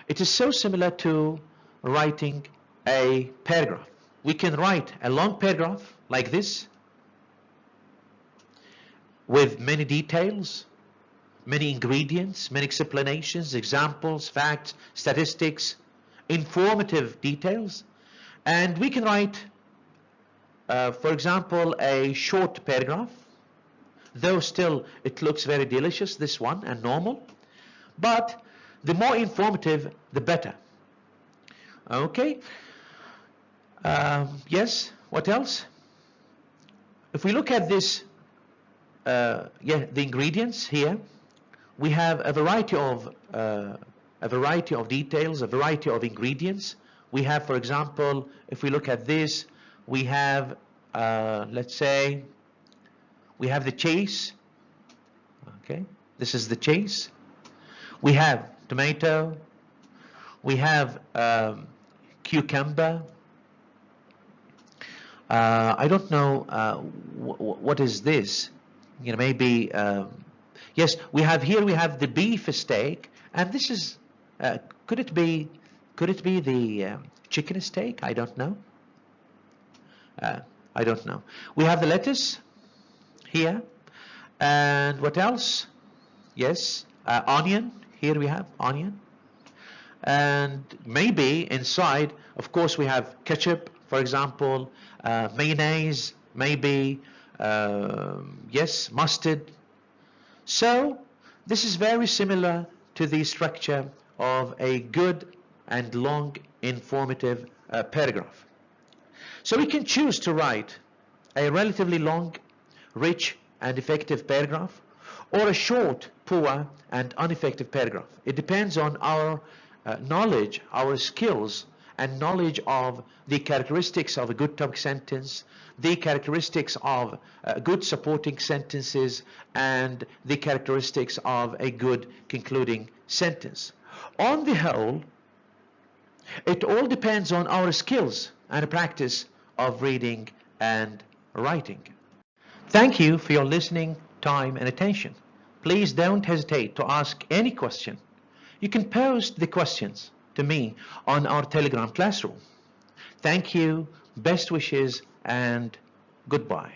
it is so similar to writing a paragraph. we can write a long paragraph like this with many details, many ingredients, many explanations, examples, facts, statistics, informative details. And we can write, for example, a short paragraph, though still it looks very delicious, this one, and normal. But the more informative, the better. Okay. Yes, what else? If we look at this, the ingredients here, we have a variety of details, a variety of ingredients. We have, for example, if we look at this, we have, let's say, we have the cheese. Okay, this is the cheese. We have tomato. We have cucumber. I don't know what is this. You know, maybe. Yes, we have the beef steak, and this is. Could it be the chicken steak? I don't know. I don't know. We have the lettuce here, and what else? Yes, onion. Here we have onion, and maybe inside, of course, we have ketchup, for example, mayonnaise, maybe yes, mustard. So this is very similar to the structure of a good and long informative paragraph. So we can choose to write a relatively long, rich and effective paragraph, or a short, poor and ineffective paragraph. It depends on our knowledge, our skills, and knowledge of the characteristics of a good topic sentence, the characteristics of good supporting sentences, and the characteristics of a good concluding sentence. On the whole, it all depends on our skills and practice of reading and writing. Thank you for your listening time and attention. Please don't hesitate to ask any question. You can post the questions to me on our Telegram classroom. Thank you, best wishes, and goodbye.